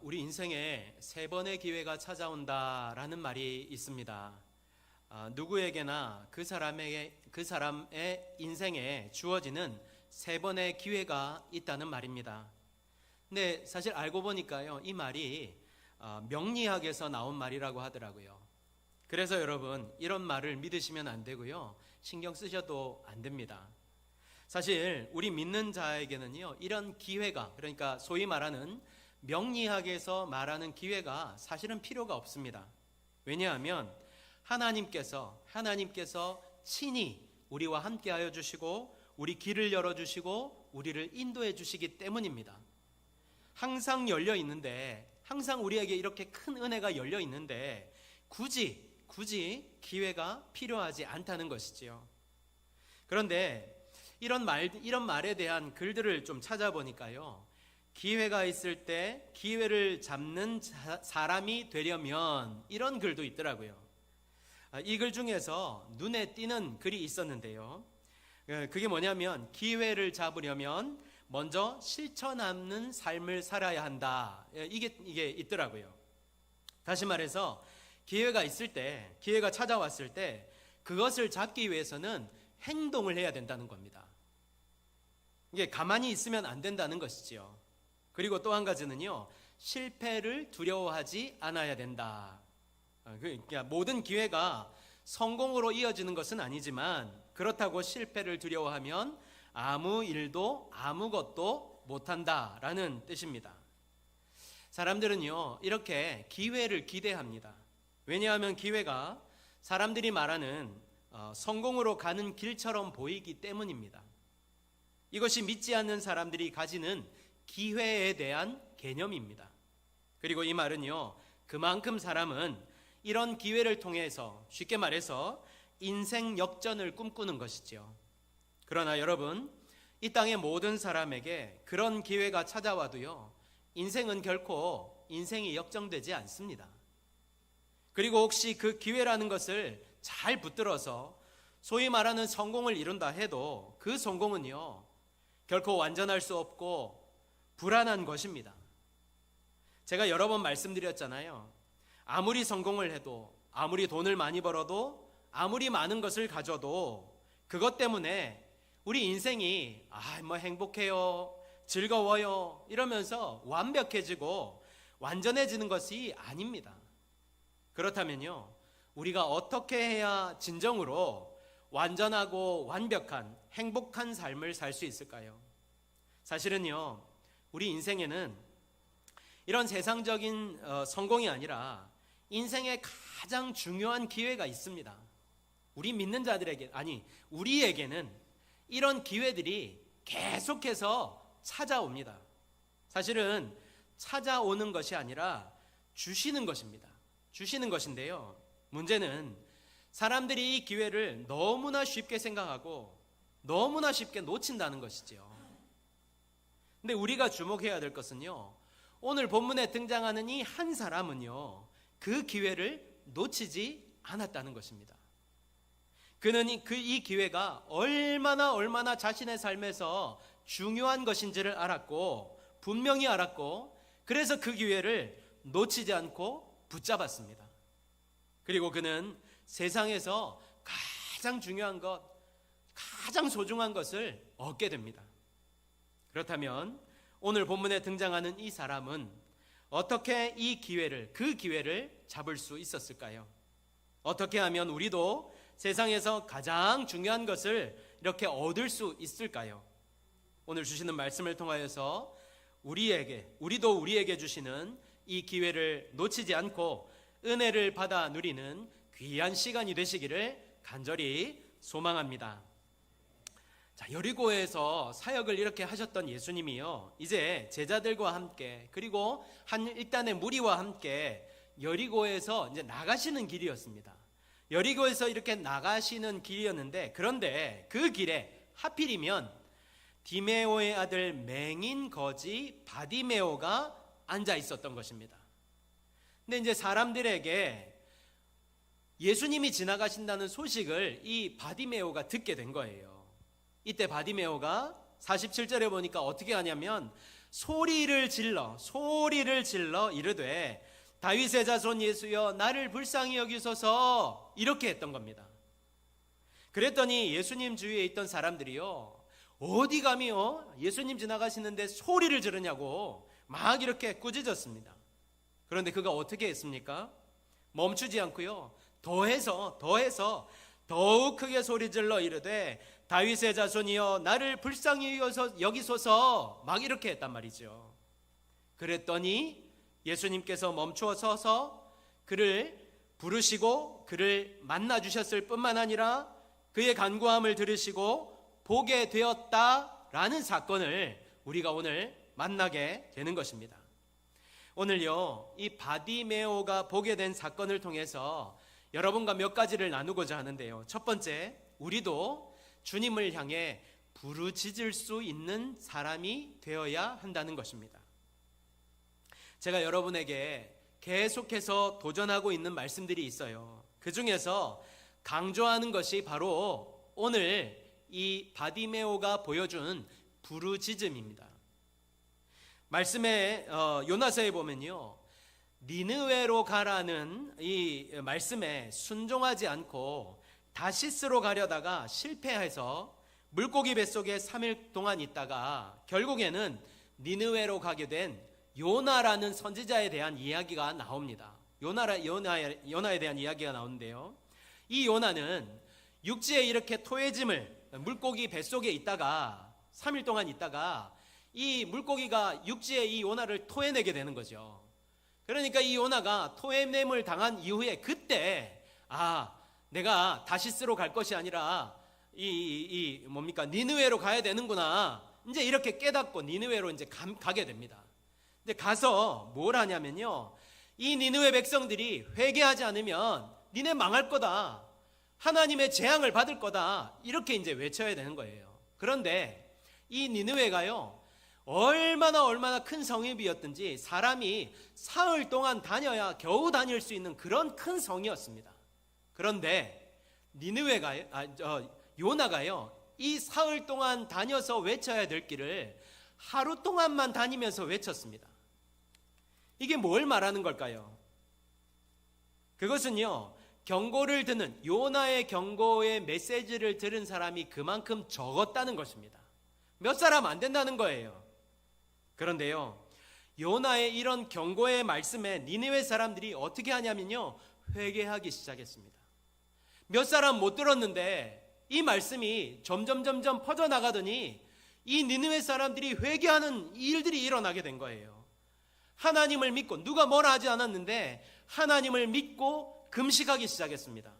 우리 인생에 세 번의 기회가 찾아온다라는 말이 있습니다. 누구에게나 그 사람의 인생에 주어지는 세 번의 기회가 있다는 말입니다. 근데 사실 알고 보니까요, 이 말이 명리학에서 나온 말이라고 하더라고요. 그래서 여러분, 이런 말을 믿으시면 안 되고요, 신경 쓰셔도 안 됩니다. 사실 우리 믿는 자에게는요, 이런 기회가, 그러니까 소위 말하는 명리학에서 말하는 기회가 사실은 필요가 없습니다. 왜냐하면 하나님께서 친히 우리와 함께하여 주시고 우리 길을 열어주시고 우리를 인도해 주시기 때문입니다. 항상 열려 있는데, 항상 우리에게 이렇게 큰 은혜가 열려 있는데 굳이 기회가 필요하지 않다는 것이지요. 그런데 이런 말에 대한 글들을 좀 찾아보니까요, 기회가 있을 때 기회를 잡는 사람이 되려면, 이런 글도 있더라고요. 이 글 중에서 눈에 띄는 글이 있었는데요, 그게 뭐냐면, 기회를 잡으려면 먼저 실천하는 삶을 살아야 한다, 이게 있더라고요. 다시 말해서 기회가 있을 때, 기회가 찾아왔을 때 그것을 잡기 위해서는 행동을 해야 된다는 겁니다. 이게 가만히 있으면 안 된다는 것이지요. 그리고 또 한 가지는요, 실패를 두려워하지 않아야 된다. 그러니까 모든 기회가 성공으로 이어지는 것은 아니지만, 그렇다고 실패를 두려워하면 아무 일도 아무것도 못한다라는 뜻입니다. 사람들은요, 이렇게 기회를 기대합니다. 왜냐하면 기회가 사람들이 말하는 성공으로 가는 길처럼 보이기 때문입니다. 이것이 믿지 않는 사람들이 가지는 기회에 대한 개념입니다. 그리고 이 말은요, 그만큼 사람은 이런 기회를 통해서, 쉽게 말해서 인생 역전을 꿈꾸는 것이죠. 그러나 여러분, 이 땅의 모든 사람에게 그런 기회가 찾아와도요, 인생은 결코 인생이 역전되지 않습니다. 그리고 혹시 그 기회라는 것을 잘 붙들어서 소위 말하는 성공을 이룬다 해도 그 성공은요, 결코 완전할 수 없고 불안한 것입니다. 제가 여러 번 말씀드렸잖아요. 아무리 성공을 해도, 아무리 돈을 많이 벌어도, 아무리 많은 것을 가져도 그것 때문에 우리 인생이 행복해요, 즐거워요 이러면서 완벽해지고 완전해지는 것이 아닙니다. 그렇다면요, 우리가 어떻게 해야 진정으로 완전하고 완벽한 행복한 삶을 살 수 있을까요? 사실은요, 우리 인생에는 이런 세상적인 성공이 아니라 인생의 가장 중요한 기회가 있습니다. 우리 믿는 자들에게, 우리에게는 이런 기회들이 계속해서 찾아옵니다. 사실은 찾아오는 것이 아니라 주시는 것입니다. 주시는 것인데요, 문제는 사람들이 이 기회를 너무나 쉽게 생각하고 너무나 쉽게 놓친다는 것이죠. 근데 우리가 주목해야 될 것은요, 오늘 본문에 등장하는 이 한 사람은요, 그 기회를 놓치지 않았다는 것입니다. 그는 이 기회가 얼마나 자신의 삶에서 중요한 것인지를 알았고, 분명히 알았고, 그래서 그 기회를 놓치지 않고 붙잡았습니다. 그리고 그는 세상에서 가장 중요한 것, 가장 소중한 것을 얻게 됩니다. 그렇다면 오늘 본문에 등장하는 이 사람은 어떻게 그 기회를 잡을 수 있었을까요? 어떻게 하면 우리도 세상에서 가장 중요한 것을 이렇게 얻을 수 있을까요? 오늘 주시는 말씀을 통하여서 우리도 우리에게 주시는 이 기회를 놓치지 않고 은혜를 받아 누리는 귀한 시간이 되시기를 간절히 소망합니다. 자, 여리고에서 사역을 이렇게 하셨던 예수님이요, 이제 제자들과 함께, 그리고 한 일단의 무리와 함께 여리고에서 이제 나가시는 길이었습니다. 여리고에서 이렇게 나가시는 길이었는데, 그런데 그 길에 하필이면 디메오의 아들 맹인 거지 바디메오가 앉아 있었던 것입니다. 근데 이제 사람들에게 예수님이 지나가신다는 소식을 이 바디메오가 듣게 된 거예요. 이때 바디메오가 47절에 보니까 어떻게 하냐면 소리를 질러 이르되 다윗의 자손 예수여 나를 불쌍히 여기소서, 이렇게 했던 겁니다. 그랬더니 예수님 주위에 있던 사람들이요, 어디 감히 예수님 지나가시는데 소리를 지르냐고 막 이렇게 꾸짖었습니다. 그런데 그가 어떻게 했습니까? 멈추지 않고요, 더해서 더욱 크게 소리질러 이르되 다윗의 자손이여 나를 불쌍히 여기소서, 막 이렇게 했단 말이죠. 그랬더니 예수님께서 멈추어 서서 그를 부르시고 그를 만나 주셨을 뿐만 아니라 그의 간구함을 들으시고 보게 되었다라는 사건을 우리가 오늘 만나게 되는 것입니다. 오늘요, 이 바디메오가 보게 된 사건을 통해서 여러분과 몇 가지를 나누고자 하는데요. 첫 번째, 우리도 주님을 향해 부르짖을 수 있는 사람이 되어야 한다는 것입니다. 제가 여러분에게 계속해서 도전하고 있는 말씀들이 있어요. 그 중에서 강조하는 것이 바로 오늘 이 바디메오가 보여준 부르짖음입니다. 말씀에 요나서에 보면요, 니느웨로 가라는 이 말씀에 순종하지 않고 다시스로 가려다가 실패해서 물고기 뱃속에 3일 동안 있다가 결국에는 니느웨로 가게 된 요나라는 선지자에 대한 이야기가 나옵니다. 요나에 대한 이야기가 나오는데요, 이 요나는 육지에 이렇게 토해짐을, 물고기 뱃속에 있다가 3일 동안 있다가 이 물고기가 육지에 이 요나를 토해내게 되는 거죠. 그러니까 이 요나가 토해냄을 당한 이후에 그때 내가 다시스로 갈 것이 아니라 니느웨로 가야 되는구나, 이제 이렇게 깨닫고 니느웨로 이제 가게 됩니다. 근데 가서 뭘 하냐면요, 이 니느웨 백성들이 회개하지 않으면 니네 망할 거다, 하나님의 재앙을 받을 거다, 이렇게 이제 외쳐야 되는 거예요. 그런데 이 니느웨가요, 얼마나 큰 성읍이었든지 사람이 사흘 동안 다녀야 겨우 다닐 수 있는 그런 큰 성이었습니다. 그런데 요나가요, 이 사흘 동안 다녀서 외쳐야 될 길을 하루 동안만 다니면서 외쳤습니다. 이게 뭘 말하는 걸까요? 그것은요, 경고를 듣는, 요나의 경고의 메시지를 들은 사람이 그만큼 적었다는 것입니다. 몇 사람 안 된다는 거예요. 그런데요, 요나의 이런 경고의 말씀에 니느웨 사람들이 어떻게 하냐면요, 회개하기 시작했습니다. 몇 사람 못 들었는데 이 말씀이 점점 퍼져나가더니 이 니느웨 사람들이 회개하는 일들이 일어나게 된 거예요. 하나님을 믿고, 누가 뭐라 하지 않았는데 하나님을 믿고 금식하기 시작했습니다.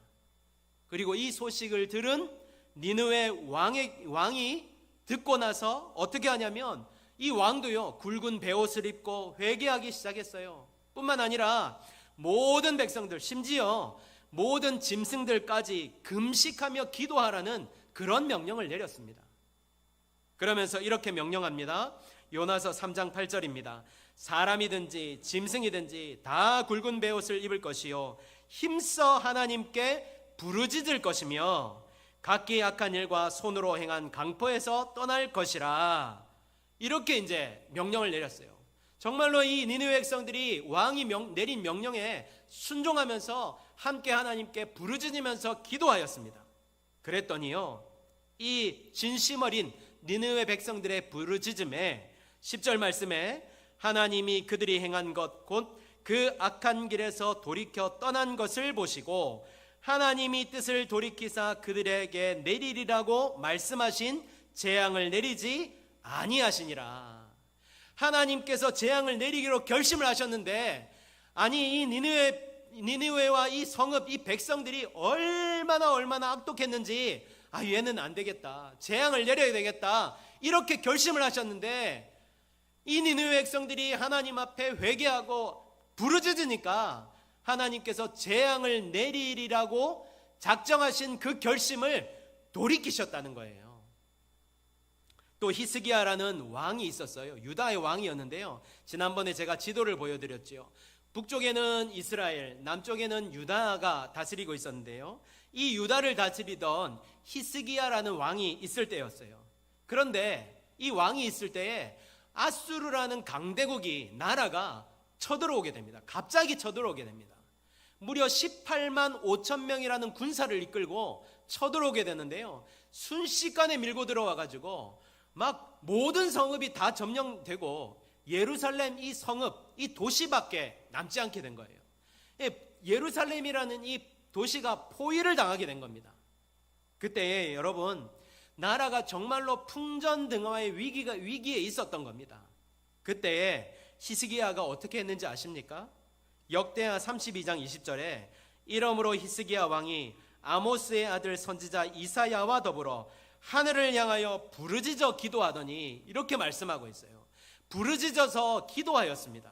그리고 이 소식을 들은 니느웨 왕이 듣고 나서 어떻게 하냐면 이 왕도요, 굵은 베옷을 입고 회개하기 시작했어요. 뿐만 아니라 모든 백성들, 심지어 모든 짐승들까지 금식하며 기도하라는 그런 명령을 내렸습니다. 그러면서 이렇게 명령합니다. 요나서 3장 8절입니다. 사람이든지 짐승이든지 다 굵은 베옷을 입을 것이요 힘써 하나님께 부르짖을 것이며 각기 악한 일과 손으로 행한 강포에서 떠날 것이라, 이렇게 이제 명령을 내렸어요. 정말로 이 니느웨 백성들이 왕이 내린 명령에 순종하면서 함께 하나님께 부르짖으면서 기도하였습니다. 그랬더니요, 이 진심 어린 니느웨 백성들의 부르짖음에 10절 말씀에 하나님이 그들이 행한 것 곧 그 악한 길에서 돌이켜 떠난 것을 보시고 하나님이 뜻을 돌이키사 그들에게 내리리라고 말씀하신 재앙을 내리지 아니하시니라. 하나님께서 재앙을 내리기로 결심을 하셨는데, 아니 이 니느웨와 이 성읍, 이 백성들이 얼마나 악독했는지, 얘는 안 되겠다, 재앙을 내려야 되겠다, 이렇게 결심을 하셨는데 이 니느웨 백성들이 하나님 앞에 회개하고 부르짖으니까 하나님께서 재앙을 내리리라고 작정하신 그 결심을 돌이키셨다는 거예요. 또 히스기야라는 왕이 있었어요. 유다의 왕이었는데요, 지난번에 제가 지도를 보여드렸죠. 북쪽에는 이스라엘, 남쪽에는 유다가 다스리고 있었는데요, 이 유다를 다스리던 히스기야라는 왕이 있을 때였어요. 그런데 이 왕이 있을 때에 아수르라는 강대국이 나라가 쳐들어오게 됩니다. 갑자기 쳐들어오게 됩니다. 무려 18만 5천 명이라는 군사를 이끌고 쳐들어오게 되는데요. 순식간에 밀고 들어와 가지고 막 모든 성읍이 다 점령되고 예루살렘 이 성읍, 이 도시밖에 남지 않게 된 거예요. 예루살렘이라는 이 도시가 포위를 당하게 된 겁니다. 그때 여러분, 나라가 정말로 풍전등화의 위기에 있었던 겁니다. 그때 히스기야가 어떻게 했는지 아십니까? 역대하 32장 20절에 이러므로 히스기야 왕이 아모스의 아들 선지자 이사야와 더불어 하늘을 향하여 부르짖어 기도하더니 이렇게 말씀하고 있어요. 부르짖어서 기도하였습니다.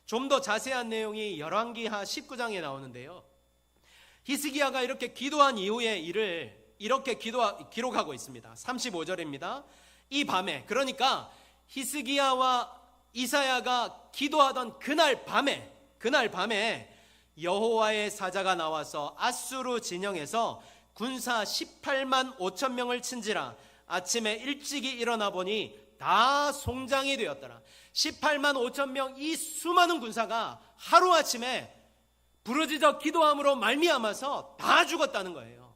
좀 더 자세한 내용이 열왕기하 19장에 나오는데요. 히스기야가 이렇게 기도한 이후의 일을 이렇게 기록하고 있습니다. 35절입니다. 이 밤에, 그러니까 히스기야와 이사야가 기도하던 그날 밤에 여호와의 사자가 나와서 아수르 진영에서 군사 18만 5천 명을 친지라 아침에 일찍이 일어나 보니 다 송장이 되었더라. 18만 5천 명 이 수많은 군사가 하루아침에 부르짖어 기도함으로 말미암아서 다 죽었다는 거예요.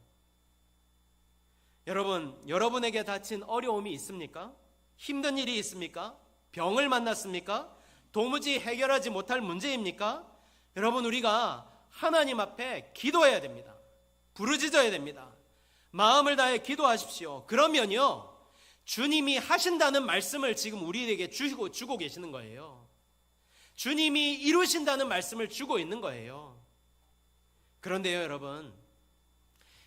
여러분, 여러분에게 닥친 어려움이 있습니까? 힘든 일이 있습니까? 병을 만났습니까? 도무지 해결하지 못할 문제입니까? 여러분, 우리가 하나님 앞에 기도해야 됩니다. 부르짖어야 됩니다. 마음을 다해 기도하십시오. 그러면요, 주님이 하신다는 말씀을 지금 우리에게 주고 계시는 거예요. 주님이 이루신다는 말씀을 주고 있는 거예요. 그런데요, 여러분,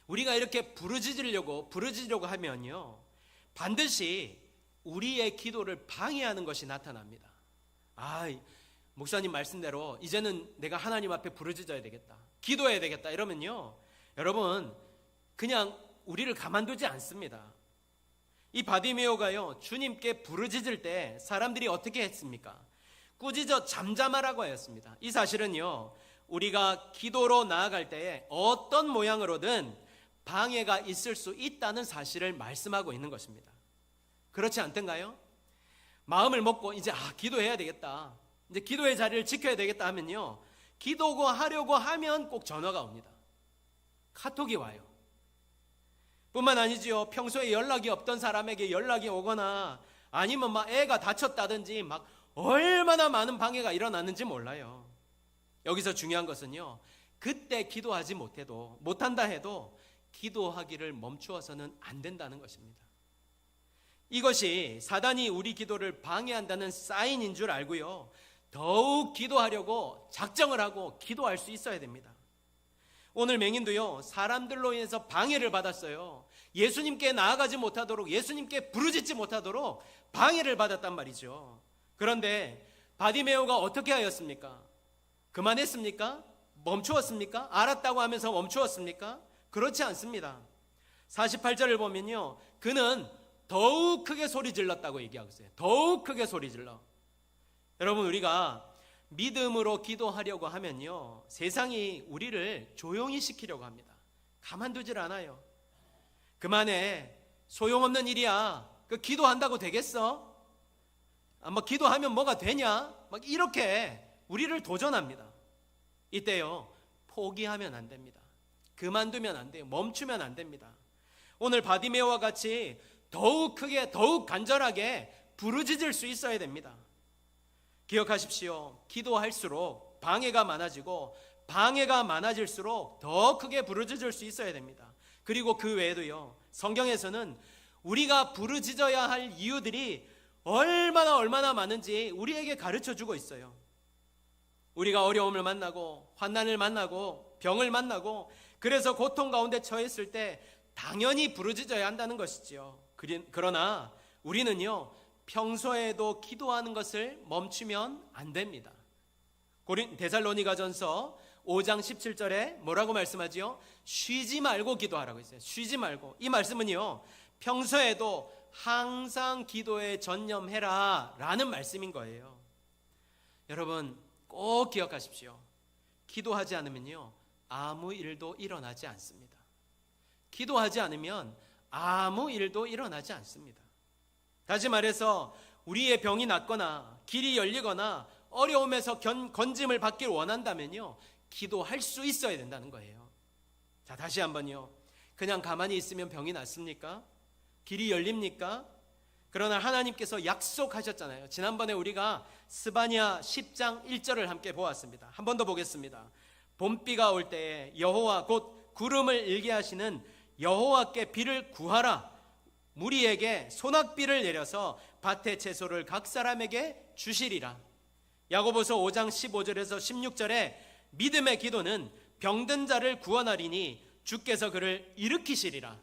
우리가 이렇게 부르짖으려고 하면요, 반드시 우리의 기도를 방해하는 것이 나타납니다. 목사님 말씀대로 이제는 내가 하나님 앞에 부르짖어야 되겠다, 기도해야 되겠다 이러면요, 여러분, 그냥 우리를 가만두지 않습니다. 이 바디메오가요, 주님께 부르짖을 때 사람들이 어떻게 했습니까? 꾸짖어 잠잠하라고 하였습니다. 이 사실은요, 우리가 기도로 나아갈 때에 어떤 모양으로든 방해가 있을 수 있다는 사실을 말씀하고 있는 것입니다. 그렇지 않던가요? 마음을 먹고 이제 기도해야 되겠다, 이제 기도의 자리를 지켜야 되겠다 하면요, 기도하려고 하면 꼭 전화가 옵니다. 카톡이 와요. 뿐만 아니죠, 평소에 연락이 없던 사람에게 연락이 오거나 아니면 막 애가 다쳤다든지 막 얼마나 많은 방해가 일어났는지 몰라요. 여기서 중요한 것은요, 그때 기도하지 못한다 해도 기도하기를 멈추어서는 안 된다는 것입니다. 이것이 사단이 우리 기도를 방해한다는 사인인 줄 알고요, 더욱 기도하려고 작정을 하고 기도할 수 있어야 됩니다. 오늘 맹인도요, 사람들로 인해서 방해를 받았어요. 예수님께 나아가지 못하도록, 예수님께 부르짖지 못하도록 방해를 받았단 말이죠. 그런데 바디메오가 어떻게 하였습니까? 그만했습니까? 멈추었습니까? 알았다고 하면서 멈추었습니까? 그렇지 않습니다. 48절을 보면요, 그는 더욱 크게 소리 질렀다고 얘기하고 있어요. 더욱 크게 소리 질러. 여러분, 우리가 믿음으로 기도하려고 하면요, 세상이 우리를 조용히 시키려고 합니다. 가만두질 않아요. 그만해, 소용없는 일이야, 그 기도한다고 되겠어? 뭐 기도하면 뭐가 되냐? 막 이렇게 우리를 도전합니다. 이때요, 포기하면 안 됩니다. 그만두면 안 돼요. 멈추면 안 됩니다. 오늘 바디메오와 같이 더욱 크게, 더욱 간절하게 부르짖을 수 있어야 됩니다. 기억하십시오. 기도할수록 방해가 많아지고, 방해가 많아질수록 더 크게 부르짖을 수 있어야 됩니다. 그리고 그 외에도요, 성경에서는 우리가 부르짖어야 할 이유들이 얼마나 많은지 우리에게 가르쳐 주고 있어요. 우리가 어려움을 만나고 환난을 만나고 병을 만나고 그래서 고통 가운데 처했을 때 당연히 부르짖어야 한다는 것이지요. 그러나 우리는요, 평소에도 기도하는 것을 멈추면 안 됩니다. 데살로니가전서 5장 17절에 뭐라고 말씀하지요? 쉬지 말고 기도하라고 했어요. 쉬지 말고. 이 말씀은요, 평소에도 항상 기도에 전념해라 라는 말씀인 거예요. 여러분, 꼭 기억하십시오. 기도하지 않으면요, 아무 일도 일어나지 않습니다. 기도하지 않으면 아무 일도 일어나지 않습니다. 다시 말해서 우리의 병이 낫거나 길이 열리거나 어려움에서 건짐을 받길 원한다면요, 기도할 수 있어야 된다는 거예요. 자, 다시 한번요. 그냥 가만히 있으면 병이 낫습니까? 길이 열립니까? 그러나 하나님께서 약속하셨잖아요. 지난번에 우리가 스바냐 10장 1절을 함께 보았습니다. 한 번 더 보겠습니다. 봄비가 올 때에 여호와 곧 구름을 일게 하시는 여호와께 비를 구하라. 무리에게 소낙비를 내려서 밭의 채소를 각 사람에게 주시리라. 야고보서 5장 15절에서 16절에 믿음의 기도는 병든 자를 구원하리니 주께서 그를 일으키시리라.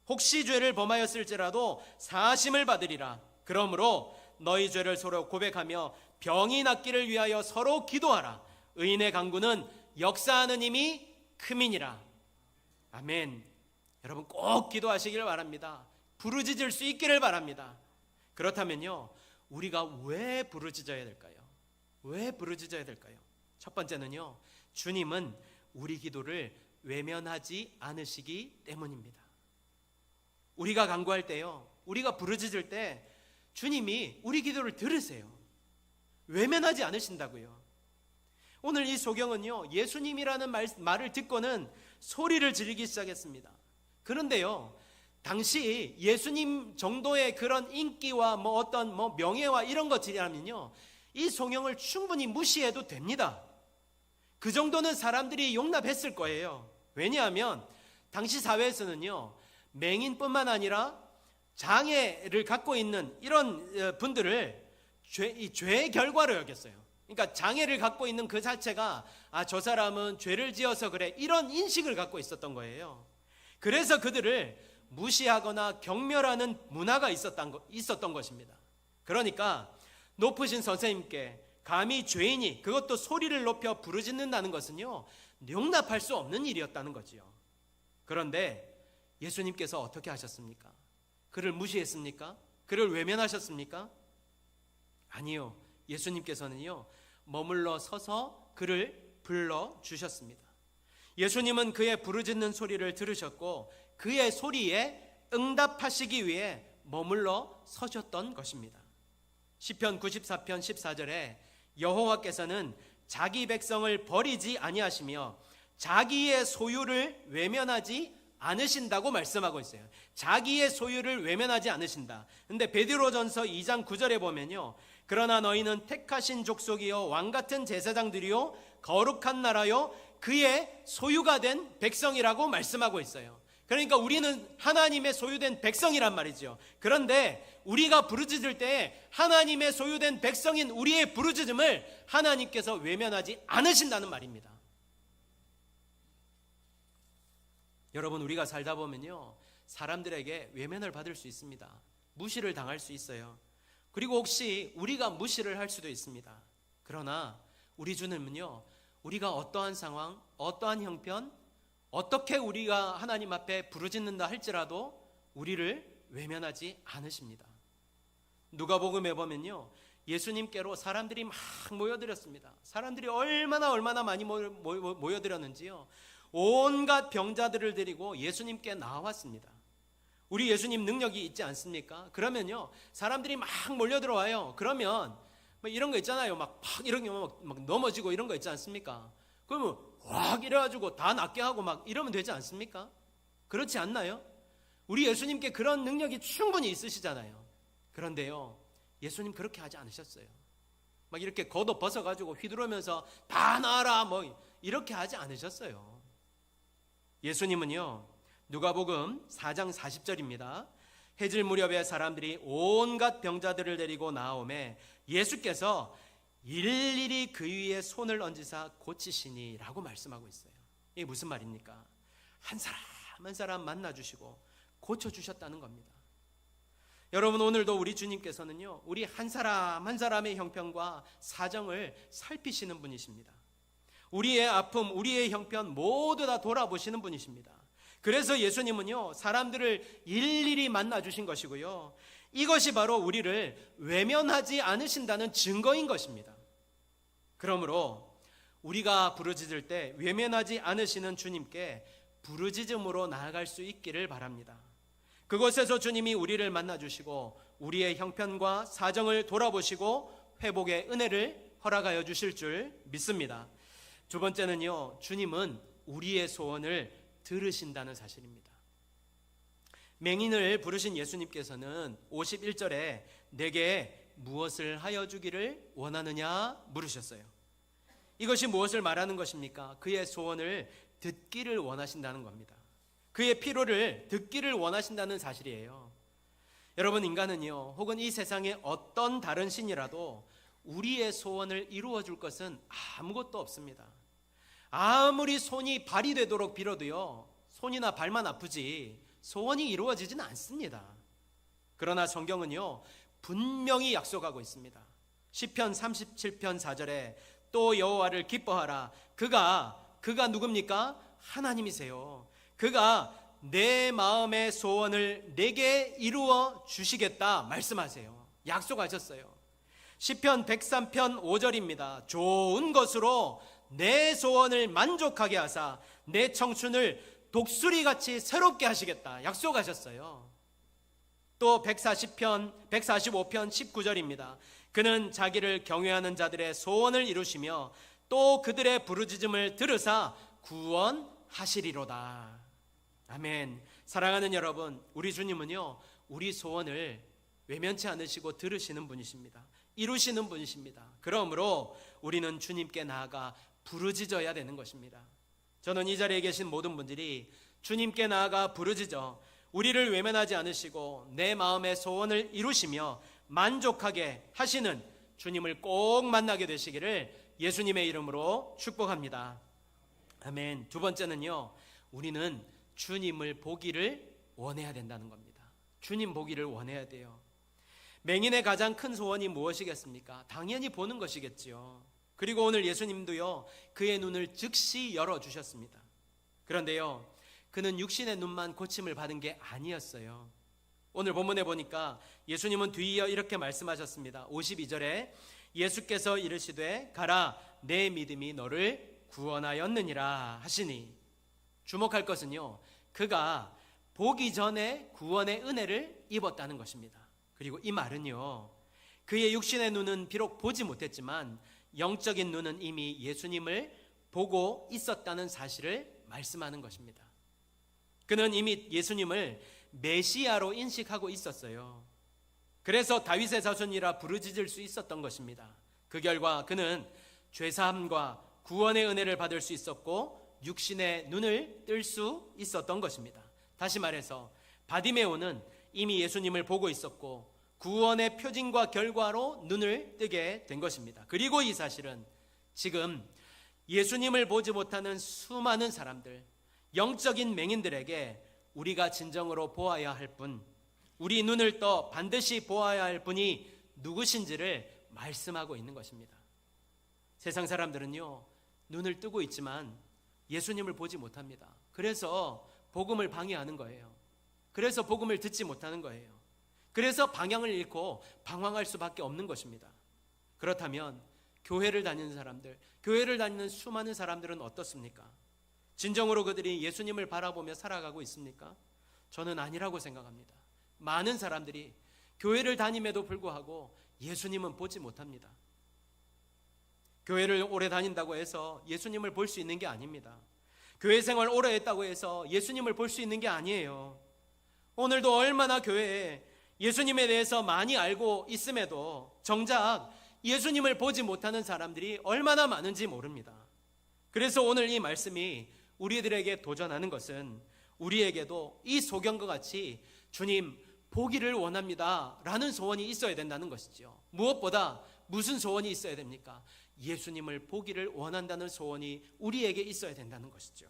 혹시 죄를 범하였을지라도 사하심을 받으리라. 그러므로 너희 죄를 서로 고백하며 병이 낫기를 위하여 서로 기도하라. 의인의 강구는 역사하는 힘이 크민이라. 아멘. 여러분 꼭 기도하시길 바랍니다. 부르짖을 수 있기를 바랍니다. 그렇다면요, 우리가 왜 부르짖어야 될까요? 왜 부르짖어야 될까요? 첫 번째는요, 주님은 우리 기도를 외면하지 않으시기 때문입니다. 우리가 간구할 때요, 우리가 부르짖을 때 주님이 우리 기도를 들으세요. 외면하지 않으신다고요. 오늘 이 소경은요, 예수님이라는 말을 듣고는 소리를 지르기 시작했습니다. 그런데요, 당시 예수님 정도의 그런 인기와 어떤 명예와 이런 것들이라면요, 이 소경을 충분히 무시해도 됩니다. 그 정도는 사람들이 용납했을 거예요. 왜냐하면 당시 사회에서는요, 맹인뿐만 아니라 장애를 갖고 있는 이런 분들을 죄의 결과로 여겼어요. 그러니까 장애를 갖고 있는 그 자체가 저 사람은 죄를 지어서 그래, 이런 인식을 갖고 있었던 거예요. 그래서 그들을 무시하거나 경멸하는 문화가 있었던 것입니다. 그러니까 높으신 선생님께 감히 죄인이 그것도 소리를 높여 부르짖는다는 것은요, 용납할 수 없는 일이었다는 거지요. 그런데 예수님께서 어떻게 하셨습니까? 그를 무시했습니까? 그를 외면하셨습니까? 아니요. 예수님께서는요, 머물러 서서 그를 불러주셨습니다. 예수님은 그의 부르짖는 소리를 들으셨고 그의 소리에 응답하시기 위해 머물러 서셨던 것입니다. 시편 94편 14절에 여호와께서는 자기 백성을 버리지 아니하시며 자기의 소유를 외면하지 않으신다고 말씀하고 있어요. 자기의 소유를 외면하지 않으신다. 근데 베드로전서 2장 9절에 보면요, 그러나 너희는 택하신 족속이요 왕같은 제사장들이요 거룩한 나라요 그의 소유가 된 백성이라고 말씀하고 있어요. 그러니까 우리는 하나님의 소유된 백성이란 말이죠. 그런데 우리가 부르짖을 때 하나님의 소유된 백성인 우리의 부르짖음을 하나님께서 외면하지 않으신다는 말입니다. 여러분, 우리가 살다 보면요, 사람들에게 외면을 받을 수 있습니다. 무시를 당할 수 있어요. 그리고 혹시 우리가 무시를 할 수도 있습니다. 그러나 우리 주님은요, 우리가 어떠한 상황, 어떠한 형편, 어떻게 우리가 하나님 앞에 부르짖는다 할지라도 우리를 외면하지 않으십니다. 누가복음에 보면요, 예수님께로 사람들이 막 모여들었습니다. 사람들이 얼마나 많이 모여들었는지요, 온갖 병자들을 데리고 예수님께 나왔습니다. 우리 예수님 능력이 있지 않습니까? 그러면요, 사람들이 막 몰려들어와요. 그러면 이런 거 있잖아요. 막 이런 거 막 넘어지고 이런 거 있지 않습니까? 그러면 확 이래가지고 다 낫게 하고 막 이러면 되지 않습니까? 그렇지 않나요? 우리 예수님께 그런 능력이 충분히 있으시잖아요. 그런데요, 예수님 그렇게 하지 않으셨어요. 막 이렇게 겉옷 벗어가지고 휘두르면서 다 나아라 이렇게 하지 않으셨어요. 예수님은요, 누가복음 4장 40절입니다. 해질 무렵에 사람들이 온갖 병자들을 데리고 나오매 예수께서 일일이 그 위에 손을 얹으사 고치시니 라고 말씀하고 있어요. 이게 무슨 말입니까? 한 사람 한 사람 만나주시고 고쳐주셨다는 겁니다. 여러분, 오늘도 우리 주님께서는요, 우리 한 사람 한 사람의 형편과 사정을 살피시는 분이십니다. 우리의 아픔, 우리의 형편 모두 다 돌아보시는 분이십니다. 그래서 예수님은요, 사람들을 일일이 만나주신 것이고요, 이것이 바로 우리를 외면하지 않으신다는 증거인 것입니다. 그러므로 우리가 부르짖을 때 외면하지 않으시는 주님께 부르짖음으로 나아갈 수 있기를 바랍니다. 그곳에서 주님이 우리를 만나주시고 우리의 형편과 사정을 돌아보시고 회복의 은혜를 허락하여 주실 줄 믿습니다. 두 번째는요, 주님은 우리의 소원을 들으신다는 사실입니다. 맹인을 부르신 예수님께서는 51절에 내게 무엇을 하여 주기를 원하느냐 물으셨어요. 이것이 무엇을 말하는 것입니까? 그의 소원을 듣기를 원하신다는 겁니다. 그의 필요를 듣기를 원하신다는 사실이에요. 여러분, 인간은요, 혹은 이 세상의 어떤 다른 신이라도 우리의 소원을 이루어 줄 것은 아무것도 없습니다. 아무리 손이 발이 되도록 빌어도요, 손이나 발만 아프지 소원이 이루어지진 않습니다. 그러나 성경은요, 분명히 약속하고 있습니다. 시편 37편 4절에 또 여호와를 기뻐하라. 그가 누굽니까? 하나님이세요. 그가 내 마음의 소원을 내게 이루어 주시겠다 말씀하세요. 약속하셨어요. 시편 103편 5절입니다. 좋은 것으로 내 소원을 만족하게 하사 내 청춘을 독수리같이 새롭게 하시겠다 약속하셨어요. 또 145편 19절입니다. 그는 자기를 경외하는 자들의 소원을 이루시며 또 그들의 부르짖음을 들으사 구원하시리로다. 아멘. 사랑하는 여러분, 우리 주님은요, 우리 소원을 외면치 않으시고 들으시는 분이십니다. 이루시는 분이십니다. 그러므로 우리는 주님께 나아가 부르짖어야 되는 것입니다. 저는 이 자리에 계신 모든 분들이 주님께 나아가 부르짖어 우리를 외면하지 않으시고 내 마음의 소원을 이루시며 만족하게 하시는 주님을 꼭 만나게 되시기를 예수님의 이름으로 축복합니다. 아멘. 두 번째는요, 우리는 주님을 보기를 원해야 된다는 겁니다. 주님 보기를 원해야 돼요. 맹인의 가장 큰 소원이 무엇이겠습니까? 당연히 보는 것이겠지요. 그리고 오늘 예수님도요, 그의 눈을 즉시 열어주셨습니다. 그런데요, 그는 육신의 눈만 고침을 받은 게 아니었어요. 오늘 본문에 보니까 예수님은 뒤이어 이렇게 말씀하셨습니다. 52절에 예수께서 이르시되 가라, 내 믿음이 너를 구원하였느니라 하시니, 주목할 것은요, 그가 보기 전에 구원의 은혜를 입었다는 것입니다. 그리고 이 말은요, 그의 육신의 눈은 비록 보지 못했지만 영적인 눈은 이미 예수님을 보고 있었다는 사실을 말씀하는 것입니다. 그는 이미 예수님을 메시아로 인식하고 있었어요. 그래서 다윗의 자손이라 부르짖을 수 있었던 것입니다. 그 결과 그는 죄사함과 구원의 은혜를 받을 수 있었고 육신의 눈을 뜰 수 있었던 것입니다. 다시 말해서 바디메오는 이미 예수님을 보고 있었고 구원의 표징과 결과로 눈을 뜨게 된 것입니다. 그리고 이 사실은 지금 예수님을 보지 못하는 수많은 사람들, 영적인 맹인들에게 우리가 진정으로 보아야 할 분, 우리 눈을 떠 반드시 보아야 할 분이 누구신지를 말씀하고 있는 것입니다. 세상 사람들은요, 눈을 뜨고 있지만 예수님을 보지 못합니다. 그래서 복음을 방해하는 거예요. 그래서 복음을 듣지 못하는 거예요. 그래서 방향을 잃고 방황할 수밖에 없는 것입니다. 그렇다면 교회를 다니는 사람들, 교회를 다니는 수많은 사람들은 어떻습니까? 진정으로 그들이 예수님을 바라보며 살아가고 있습니까? 저는 아니라고 생각합니다. 많은 사람들이 교회를 다님에도 불구하고 예수님은 보지 못합니다. 교회를 오래 다닌다고 해서 예수님을 볼 수 있는 게 아닙니다. 교회 생활 오래 했다고 해서 예수님을 볼 수 있는 게 아니에요. 오늘도 얼마나 교회에 예수님에 대해서 많이 알고 있음에도 정작 예수님을 보지 못하는 사람들이 얼마나 많은지 모릅니다. 그래서 오늘 이 말씀이 우리들에게 도전하는 것은 우리에게도 이 소경과 같이 주님 보기를 원합니다 라는 소원이 있어야 된다는 것이죠. 무엇보다 무슨 소원이 있어야 됩니까? 예수님을 보기를 원한다는 소원이 우리에게 있어야 된다는 것이죠.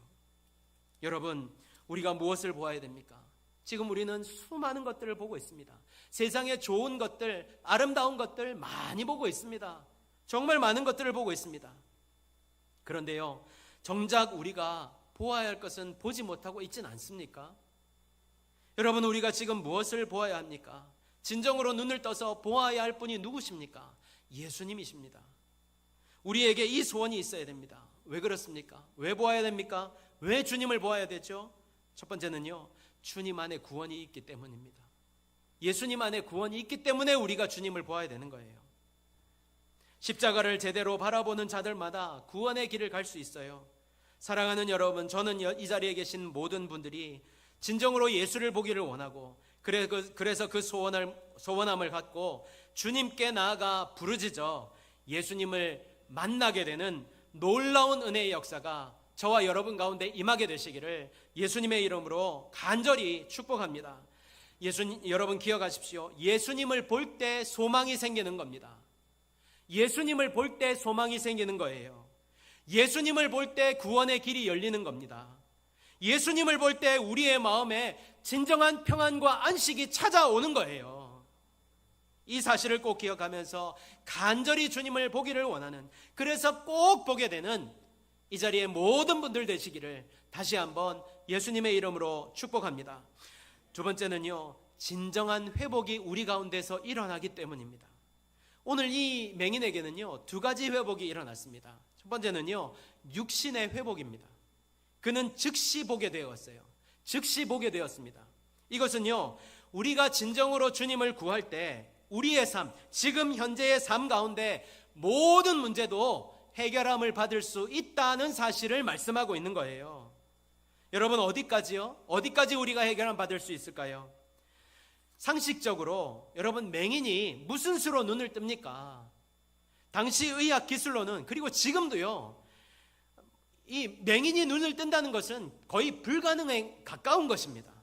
여러분, 우리가 무엇을 보아야 됩니까? 지금 우리는 수많은 것들을 보고 있습니다. 세상에 좋은 것들, 아름다운 것들 많이 보고 있습니다. 정말 많은 것들을 보고 있습니다. 그런데요, 정작 우리가 보아야 할 것은 보지 못하고 있진 않습니까? 여러분, 우리가 지금 무엇을 보아야 합니까? 진정으로 눈을 떠서 보아야 할 분이 누구십니까? 예수님이십니다. 우리에게 이 소원이 있어야 됩니다. 왜 그렇습니까? 왜 보아야 됩니까? 왜 주님을 보아야 되죠? 첫 번째는요, 주님 안에 구원이 있기 때문입니다. 예수님 안에 구원이 있기 때문에 우리가 주님을 보아야 되는 거예요. 십자가를 제대로 바라보는 자들마다 구원의 길을 갈 수 있어요. 사랑하는 여러분, 저는 이 자리에 계신 모든 분들이 진정으로 예수를 보기를 원하고 그래서 그 소원함을 갖고 주님께 나아가 부르짖어 예수님을 만나게 되는 놀라운 은혜의 역사가 저와 여러분 가운데 임하게 되시기를 예수님의 이름으로 간절히 축복합니다. 여러분 기억하십시오. 예수님을 볼 때 소망이 생기는 겁니다. 예수님을 볼 때 소망이 생기는 거예요. 예수님을 볼 때 구원의 길이 열리는 겁니다. 예수님을 볼 때 우리의 마음에 진정한 평안과 안식이 찾아오는 거예요. 이 사실을 꼭 기억하면서 간절히 주님을 보기를 원하는, 그래서 꼭 보게 되는 이 자리에 모든 분들 되시기를 다시 한번 예수님의 이름으로 축복합니다. 두 번째는요, 진정한 회복이 우리 가운데서 일어나기 때문입니다. 오늘 이 맹인에게는요, 두 가지 회복이 일어났습니다. 첫 번째는요, 육신의 회복입니다. 그는 즉시 보게 되었어요. 즉시 보게 되었습니다. 이것은요, 우리가 진정으로 주님을 구할 때 우리의 삶, 지금 현재의 삶 가운데 모든 문제도 해결함을 받을 수 있다는 사실을 말씀하고 있는 거예요. 여러분, 어디까지요? 어디까지 우리가 해결함 받을 수 있을까요? 상식적으로 여러분, 맹인이 무슨 수로 눈을 뜹니까? 당시 의학 기술로는, 그리고 지금도요, 이 맹인이 눈을 뜬다는 것은 거의 불가능에 가까운 것입니다.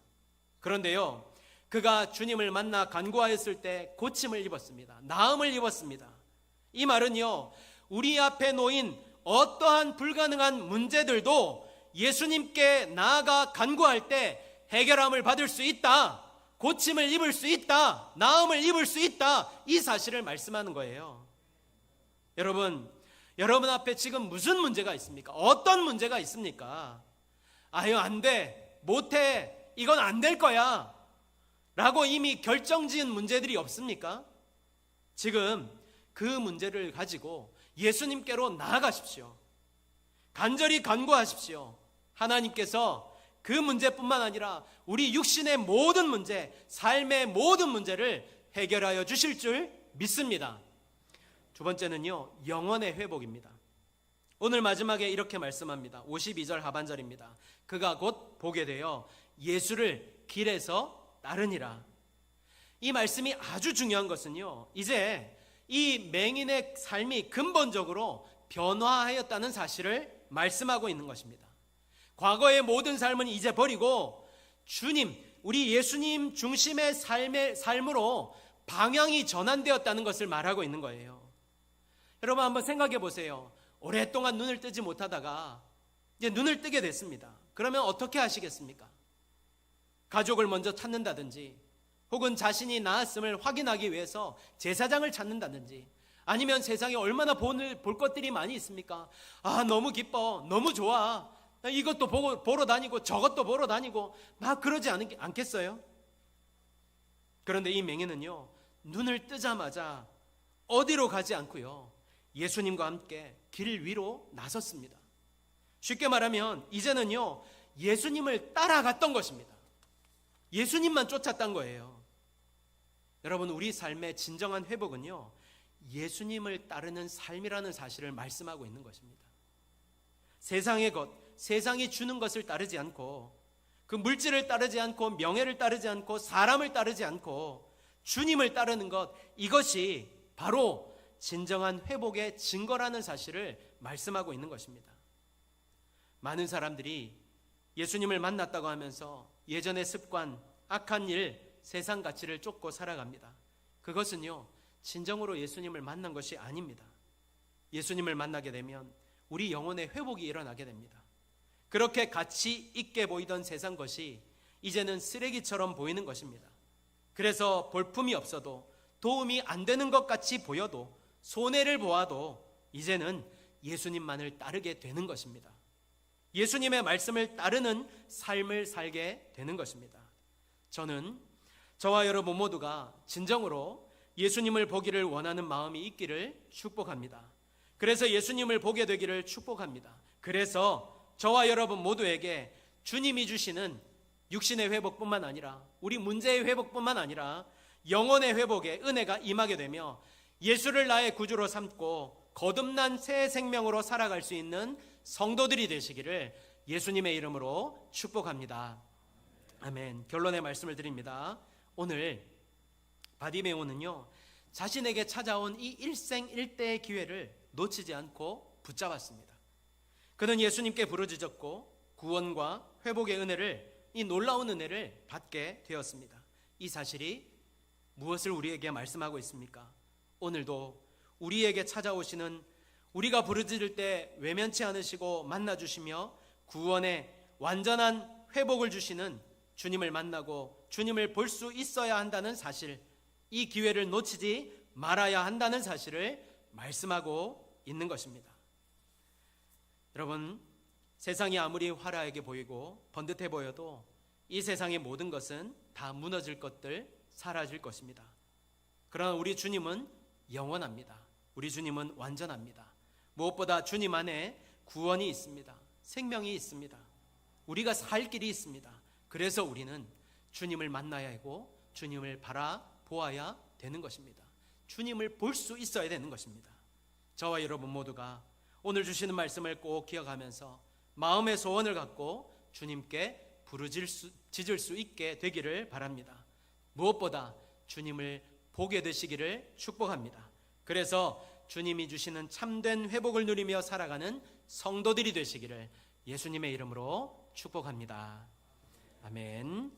그런데요, 그가 주님을 만나 간구하였을 때 고침을 입었습니다. 나음을 입었습니다. 이 말은요, 우리 앞에 놓인 어떠한 불가능한 문제들도 예수님께 나아가 간구할 때 해결함을 받을 수 있다, 고침을 입을 수 있다, 나음을 입을 수 있다, 이 사실을 말씀하는 거예요. 여러분 앞에 지금 무슨 문제가 있습니까? 어떤 문제가 있습니까? 아유, 안 돼, 못해, 이건 안 될 거야 라고 이미 결정지은 문제들이 없습니까? 지금 그 문제를 가지고 예수님께로 나아가십시오. 간절히 간구하십시오. 하나님께서 그 문제뿐만 아니라 우리 육신의 모든 문제, 삶의 모든 문제를 해결하여 주실 줄 믿습니다. 두 번째는요, 영혼의 회복입니다. 오늘 마지막에 이렇게 말씀합니다. 52절 하반절입니다. 그가 곧 보게 되어 예수를 길에서 따르니라. 이 말씀이 아주 중요한 것은요, 이제 이 맹인의 삶이 근본적으로 변화하였다는 사실을 말씀하고 있는 것입니다. 과거의 모든 삶은 이제 버리고 주님, 우리 예수님 중심의 삶으로 방향이 전환되었다는 것을 말하고 있는 거예요. 여러분, 한번 생각해 보세요. 오랫동안 눈을 뜨지 못하다가 이제 눈을 뜨게 됐습니다. 그러면 어떻게 하시겠습니까? 가족을 먼저 찾는다든지, 혹은 자신이 나았음을 확인하기 위해서 제사장을 찾는다든지, 아니면 세상에 얼마나 볼 것들이 많이 있습니까? 아, 너무 기뻐, 너무 좋아, 이것도 보러 다니고 저것도 보러 다니고 막 그러지 않겠어요? 그런데 이 맹인은요, 눈을 뜨자마자 어디로 가지 않고요, 예수님과 함께 길 위로 나섰습니다. 쉽게 말하면 이제는요, 예수님을 따라갔던 것입니다. 예수님만 쫓았던 거예요. 여러분, 우리 삶의 진정한 회복은요, 예수님을 따르는 삶이라는 사실을 말씀하고 있는 것입니다. 세상의 것, 세상이 주는 것을 따르지 않고, 그 물질을 따르지 않고, 명예를 따르지 않고, 사람을 따르지 않고 주님을 따르는 것, 이것이 바로 진정한 회복의 증거라는 사실을 말씀하고 있는 것입니다. 많은 사람들이 예수님을 만났다고 하면서 예전의 습관, 악한 일, 세상 가치를 쫓고 살아갑니다. 그것은요, 진정으로 예수님을 만난 것이 아닙니다. 예수님을 만나게 되면 우리 영혼의 회복이 일어나게 됩니다. 그렇게 가치 있게 보이던 세상 것이 이제는 쓰레기처럼 보이는 것입니다. 그래서 볼품이 없어도, 도움이 안 되는 것 같이 보여도, 손해를 보아도 이제는 예수님만을 따르게 되는 것입니다. 예수님의 말씀을 따르는 삶을 살게 되는 것입니다. 저와 여러분 모두가 진정으로 예수님을 보기를 원하는 마음이 있기를 축복합니다. 그래서 예수님을 보게 되기를 축복합니다. 그래서 저와 여러분 모두에게 주님이 주시는 육신의 회복뿐만 아니라, 우리 문제의 회복뿐만 아니라 영혼의 회복에 은혜가 임하게 되며 예수를 나의 구주로 삼고 거듭난 새 생명으로 살아갈 수 있는 성도들이 되시기를 예수님의 이름으로 축복합니다. 아멘. 결론의 말씀을 드립니다. 오늘 바디메오는요, 자신에게 찾아온 이 일생일대의 기회를 놓치지 않고 붙잡았습니다. 그는 예수님께 부르짖었고 구원과 회복의 은혜를, 이 놀라운 은혜를 받게 되었습니다. 이 사실이 무엇을 우리에게 말씀하고 있습니까? 오늘도 우리에게 찾아오시는, 우리가 부르짖을 때 외면치 않으시고 만나주시며 구원의 완전한 회복을 주시는 주님을 만나고 주님을 볼 수 있어야 한다는 사실, 이 기회를 놓치지 말아야 한다는 사실을 말씀하고 있는 것입니다. 여러분, 세상이 아무리 화려하게 보이고 번듯해 보여도 이 세상의 모든 것은 다 무너질 것들, 사라질 것입니다. 그러나 우리 주님은 영원합니다. 우리 주님은 완전합니다. 무엇보다 주님 안에 구원이 있습니다. 생명이 있습니다. 우리가 살 길이 있습니다. 그래서 우리는 주님을 만나야 하고 주님을 바라보아야 되는 것입니다. 주님을 볼 수 있어야 되는 것입니다. 저와 여러분 모두가 오늘 주시는 말씀을 꼭 기억하면서 마음의 소원을 갖고 주님께 부르짖을 수 있게 되기를 바랍니다. 무엇보다 주님을 보게 되시기를 축복합니다. 그래서 주님이 주시는 참된 회복을 누리며 살아가는 성도들이 되시기를 예수님의 이름으로 축복합니다. 아멘.